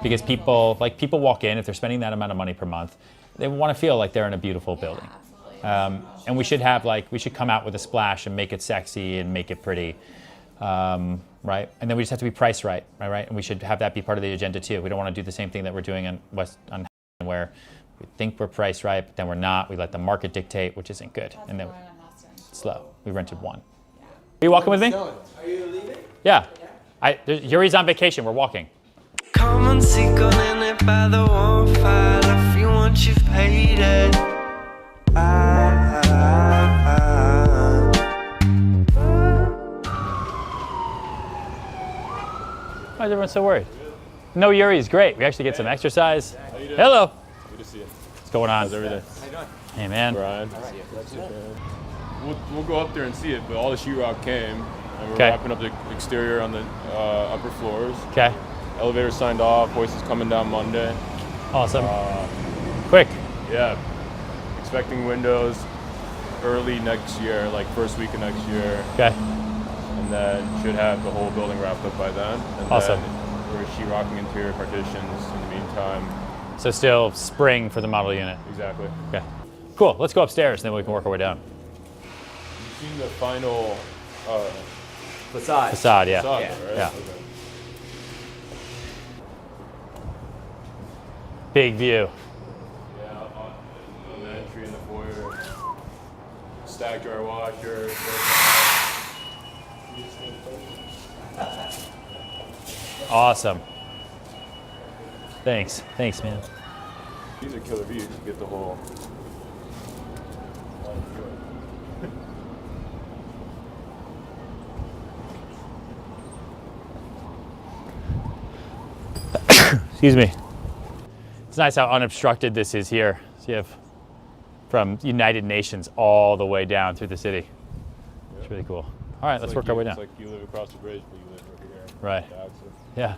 because people walk in, if they're spending that amount of money per month, they want to feel like they're in a beautiful building. And we should come out with a splash and make it sexy and make it pretty, right? And then we just have to be priced right? And we should have that be part of the agenda too. We don't want to do the same thing that we're doing on where we think we're priced right, but then we're not. We let the market dictate, which isn't good. And then slow. We rented one. Are you walking with me? Are you leaving? Yeah. Yuri's on vacation. We're walking. Come and seek on it by the warm fire. If you want, you've paid it. Why is everyone so worried? No, Yuri's great. We actually get some exercise. Hello. Good to see you. What's going on? How's everything? How you doing? Hey, man. Brian. We'll go up there and see it, but all the sheetrock came, and we're Okay. wrapping up the exterior on the upper floors. Okay. Elevator signed off. Hoist is coming down Monday. Awesome. Quick. Yeah. Expecting windows early next year, like first week of next year. Okay. And then should have the whole building wrapped up by then. And Awesome. then we're sheetrocking interior partitions in the meantime. So still spring for the model unit. Exactly. Okay. Cool. Let's go upstairs, and then we can work our way down. You've seen the final Facade. Facade, yeah. facade, Yeah. right? Yeah. Okay. Big view. Yeah, on the entry in the foyer. Stack dryer washer. Awesome. Thanks, man. These are killer views. You get the whole. Excuse me. It's nice how unobstructed this is here. So you have from United Nations all the way down through the city. It's really cool. All right, let's work our way down. It's like you live across the bridge, but you live over here. Right. Yeah, so- Yeah.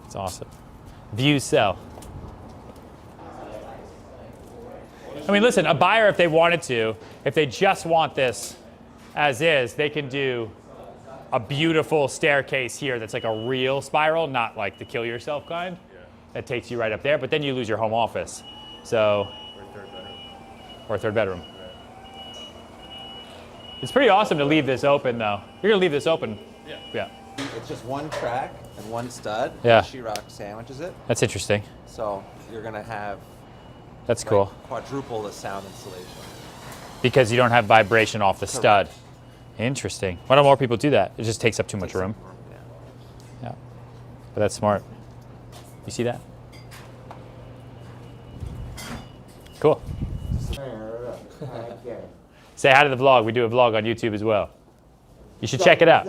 It's awesome. Views sell. I mean, listen, a buyer, if they wanted to, if they just want this as is, they can do a beautiful staircase here that's like a real spiral, not like the kill yourself kind. Yeah. That takes you right up there, but then you lose your home office. So, or a third bedroom. Right. It's pretty awesome to leave this open though. You're gonna leave this open. Yeah. Yeah. It's just one track and one stud. Yeah. Sheetrock sandwiches it. That's interesting. So you're gonna have That's like, cool. quadruple the sound insulation. Because you don't have vibration off the stud. Interesting. Why don't more people do that? It just takes up too much room. Yeah. Yeah. But that's smart. You see that? Cool. Say hi to the vlog. We do a vlog on YouTube as well. You should check it out.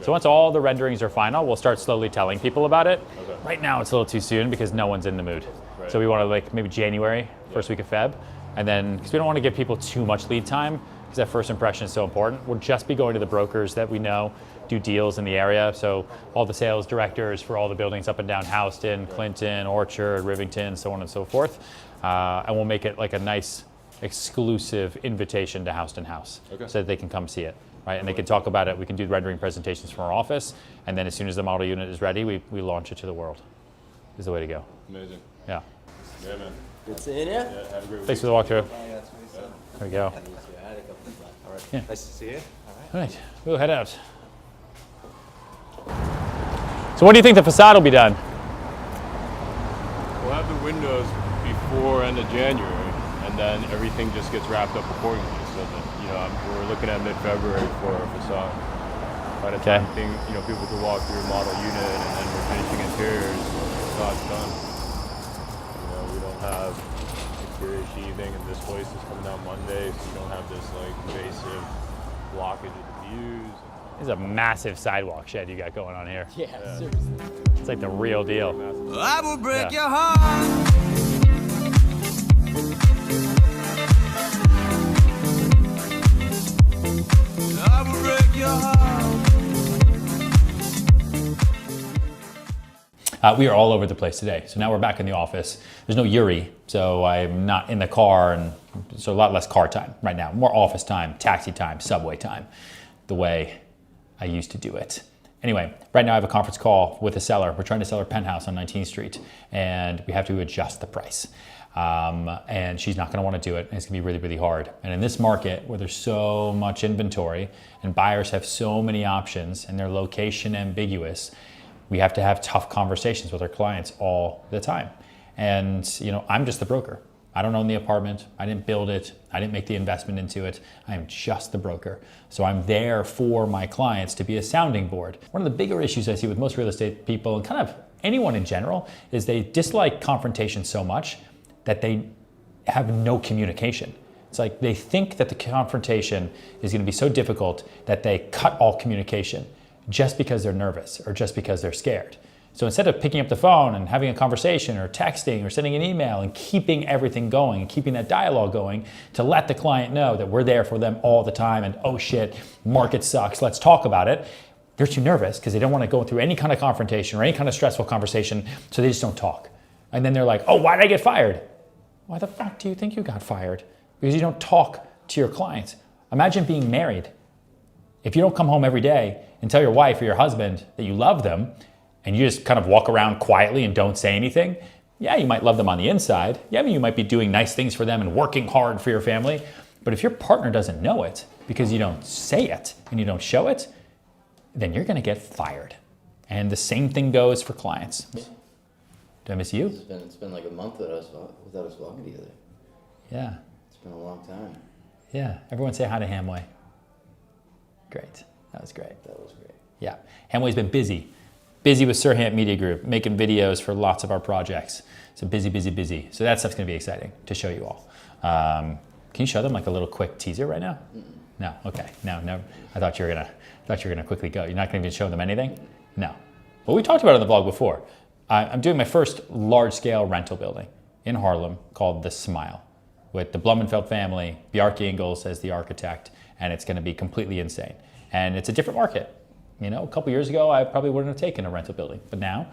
So once all the renderings are final, we'll start slowly telling people about it. Okay. Right now it's a little too soon because no one's in the mood. Right. So we want to like maybe January, first week of Feb. And then, because we don't want to give people too much lead time, because that first impression is so important. We'll just be going to the brokers that we know do deals in the area. So all the sales directors for all the buildings up and down Houston, Clinton, Orchard, Rivington, so on and so forth. And we'll make it like a nice exclusive invitation to Houston House, Okay. so that they can come see it, right? And they can talk about it. We can do rendering presentations from our office. And then as soon as the model unit is ready, we launch it to the world. Is the way to go. Amazing. Yeah. Yeah, man. Good seeing you. Yeah, have a great Thanks week. for the walkthrough. Yeah, that's what he said. There we go. All right. Yeah. Nice to see you. All right, we'll head out. So when do you think the facade will be done? We'll have the windows before end of January, and then everything just gets wrapped up accordingly. So that we're looking at mid-February for our facade. By the Okay. time people can walk through a model unit, and then we're finishing interiors, the facade's done. We don't have exterior sheathing, and this place is coming down Monday, so you don't have this like invasive blockage of the views. This is a massive sidewalk shed you got going on here. Yeah, seriously. It's like the real deal. I will break Yeah. your heart. I will break your heart. We are all over the place today. So now we're back in the office. There's no Yuri, so I'm not in the car, and so a lot less car time right now. More office time, taxi time, subway time. The way I used to do it. Anyway, right now I have a conference call with a seller. We're trying to sell her penthouse on 19th Street, and we have to adjust the price. And she's not going to want to do it, and it's going to be really, really hard. And in this market where there's so much inventory and buyers have so many options and their location ambiguous, we have to have tough conversations with our clients all the time. And I'm just the broker. I don't own the apartment. I didn't build it. I didn't make the investment into it. I am just the broker. So I'm there for my clients to be a sounding board. One of the bigger issues I see with most real estate people, and kind of anyone in general, is they dislike confrontation so much that they have no communication. It's like they think that the confrontation is going to be so difficult that they cut all communication just because they're nervous or just because they're scared. So instead of picking up the phone and having a conversation or texting or sending an email and keeping everything going and keeping that dialogue going to let the client know that we're there for them all the time and, oh shit, market sucks, let's talk about it, they're too nervous because they don't want to go through any kind of confrontation or any kind of stressful conversation, so they just don't talk. And then they're like, oh, why did I get fired? Why the fuck do you think you got fired? Because you don't talk to your clients. Imagine being married. If you don't come home every day and tell your wife or your husband that you love them, and you just kind of walk around quietly and don't say anything, yeah, you might love them on the inside. Yeah, I mean, you might be doing nice things for them and working hard for your family. But if your partner doesn't know it because you don't say it and you don't show it, then you're going to get fired. And the same thing goes for clients. Did I miss you? It's been like a month without us walking together. Yeah. It's been a long time. Yeah. Everyone say hi to Hamway. Great. That was great. That was great. Yeah. Hamway's been busy. Busy with Sirhant Media Group, making videos for lots of our projects. So busy, busy, busy. So that stuff's gonna be exciting to show you all. Can you show them like a little quick teaser right now? No, okay, no. I thought you were gonna quickly go. You're not gonna even show them anything? No. Well, we talked about it on the vlog before. I'm doing my first large-scale rental building in Harlem called The Smile with the Blumenfeld family, Bjarke Ingels as the architect, and it's gonna be completely insane. And it's a different market. A couple years ago, I probably wouldn't have taken a rental building, but now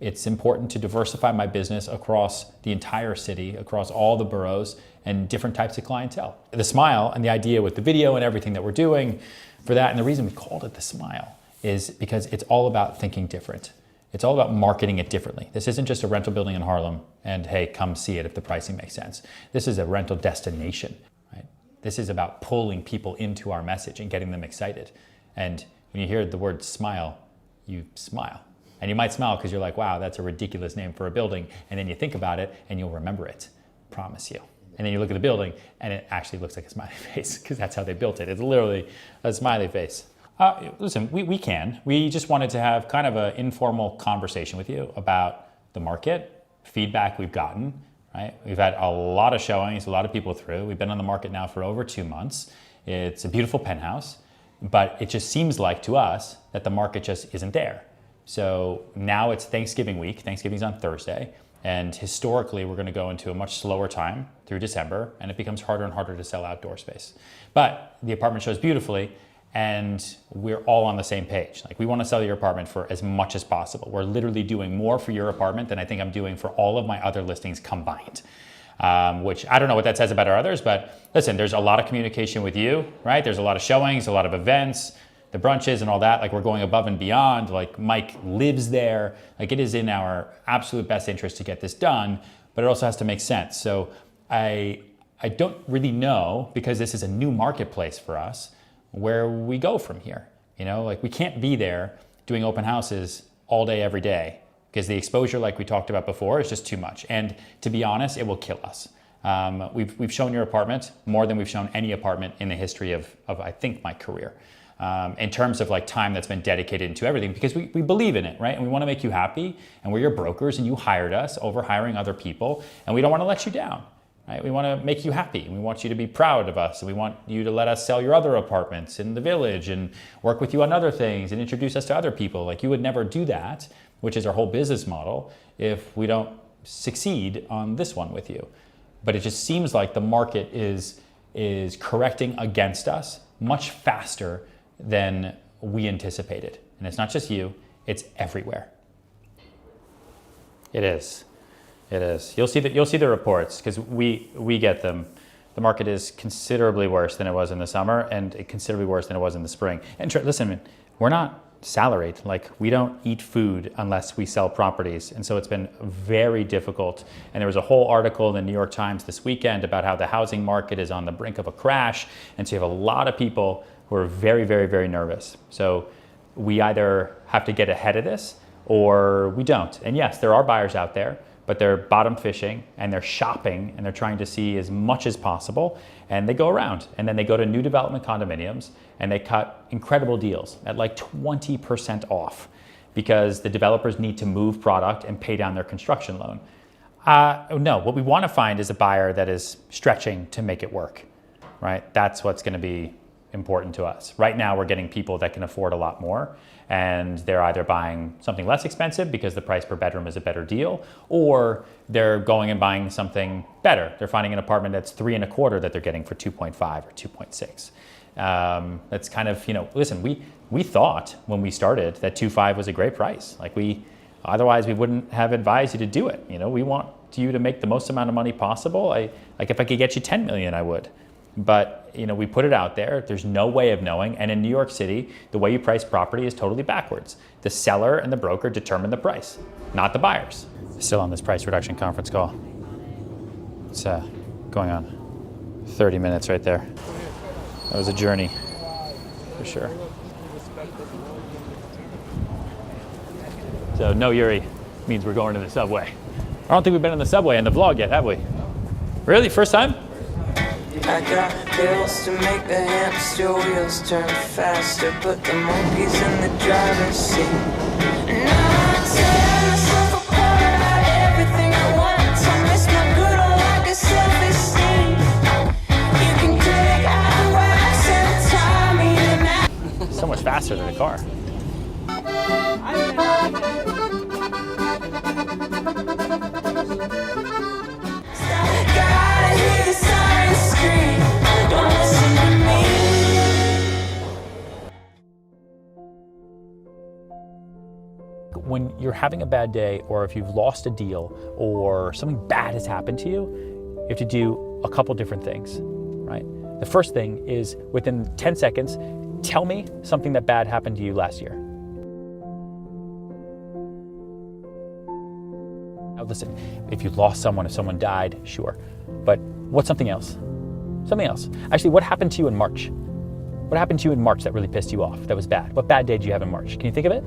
it's important to diversify my business across the entire city, across all the boroughs and different types of clientele. The Smile and the idea with the video and everything that we're doing for that, and the reason we called it The Smile is because it's all about thinking different. It's all about marketing it differently. This isn't just a rental building in Harlem and hey, come see it if the pricing makes sense. This is a rental destination, right? This is about pulling people into our message and getting them excited. And when you hear the word smile, you smile. And you might smile because you're like, wow, that's a ridiculous name for a building. And then you think about it and you'll remember it, promise you. And then you look at the building and it actually looks like a smiley face because that's how they built it. It's literally a smiley face. Listen, we just wanted to have kind of an informal conversation with you about the market, feedback we've gotten, right? We've had a lot of showings, a lot of people through. We've been on the market now for over 2 months. It's a beautiful penthouse. But it just seems like to us that the market just isn't there. So now it's Thanksgiving week. Thanksgiving's on Thursday. And historically, we're going to go into a much slower time through December, and it becomes harder and harder to sell outdoor space. But the apartment shows beautifully, and we're all on the same page. Like, we want to sell your apartment for as much as possible. We're literally doing more for your apartment than I think I'm doing for all of my other listings combined. Which I don't know what that says about our others, but listen, there's a lot of communication with you, right? There's a lot of showings, a lot of events, the brunches and all that. Like, we're going above and beyond. Like, Mike lives there. Like, it is in our absolute best interest to get this done, but it also has to make sense. So I don't really know, because this is a new marketplace for us, where we go from here. Like, we can't be there doing open houses all day, every day, because the exposure, like we talked about before, is just too much. And to be honest, it will kill us. We've shown your apartment more than we've shown any apartment in the history of I think, my career. In terms of like time that's been dedicated into everything, because we believe in it, right? And we want to make you happy, and we're your brokers, and you hired us over hiring other people, and we don't want to let you down, right? We want to make you happy, and we want you to be proud of us, and we want you to let us sell your other apartments in the village and work with you on other things and introduce us to other people. Like, you would never do that, which is our whole business model, if we don't succeed on this one with you. But it just seems like the market is correcting against us much faster than we anticipated. And it's not just you, it's everywhere. It is. You'll see the reports, because we get them. the market is considerably worse than it was in the summer and considerably worse than it was in the spring. And listen, we're not salaried. Like, we don't eat food unless we sell properties. And so it's been very difficult. And there was a whole article in the New York Times this weekend about how the housing market is on the brink of a crash. And so you have a lot of people who are very, very, very nervous. So we either have to get ahead of this or we don't. And yes, there are buyers out there, but they're bottom fishing and they're shopping and they're trying to see as much as possible. And they go around and then they go to new development condominiums and they cut incredible deals at like 20% off because the developers need to move product and pay down their construction loan. No, what we want to find is a buyer that is stretching to make it work, right? That's what's going to be important to us. Right now, we're getting people that can afford a lot more, and they're either buying something less expensive because the price per bedroom is a better deal, or they're going and buying something better. They're finding an apartment that's 3.25 that they're getting for 2.5 or 2.6. That's kind of, listen, we thought when we started that 2.5 was a great price. Like, otherwise we wouldn't have advised you to do it. We want you to make the most amount of money possible. Like, if I could get you 10 million, I would. But, we put it out there. There's no way of knowing. And in New York City, the way you price property is totally backwards. The seller and the broker determine the price, not the buyers. Still on this price reduction conference call. It's going on 30 minutes right there. That was a journey, for sure. So no Yuri means we're going to the subway. I don't think we've been in the subway in the vlog yet, have we? Really? First time? I got bills to make the hamster wheels turn faster, put the monkeys in the driver's seat. Now I tear myself apart about everything I want to miss my good old lack of self-esteem. You can take out the wax and tie me to that. So much faster than a car. Gotta hear the siren scream. Don't listen to me. When you're having a bad day, or if you've lost a deal, or something bad has happened to you, you have to do a couple different things, right? The first thing is, within 10 seconds, tell me something that bad happened to you last year. Now listen, if you lost someone, if someone died, sure. But what's something else? Something else. Actually, what happened to you in March? What happened to you in March that really pissed you off, that was bad? What bad day did you have in March? Can you think of it?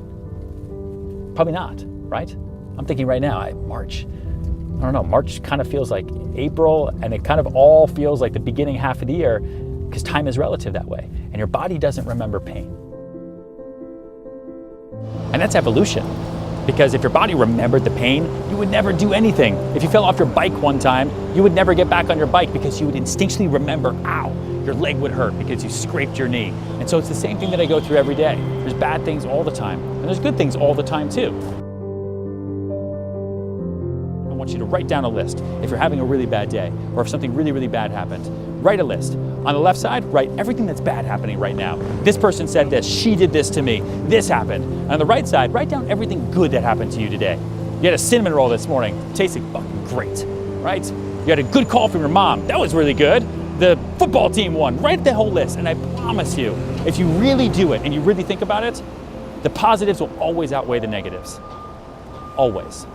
Probably not, right? I'm thinking right now, March. I don't know, March kind of feels like April, and it kind of all feels like the beginning half of the year, because time is relative that way, and your body doesn't remember pain. And that's evolution, because if your body remembered the pain, you would never do anything. If you fell off your bike one time, you would never get back on your bike because you would instinctually remember, ow, your leg would hurt because you scraped your knee. And so it's the same thing that I go through every day. There's bad things all the time, and there's good things all the time too. I want you to write down a list. If you're having a really bad day, or if something really, really bad happened, write a list. On the left side, write everything that's bad happening right now. This person said this, she did this to me, this happened. And on the right side, write down everything good that happened to you today. You had a cinnamon roll this morning, tasted fucking great, right? You had a good call from your mom, that was really good. The football team won. Write the whole list, and I promise you, if you really do it and you really think about it, the positives will always outweigh the negatives. Always.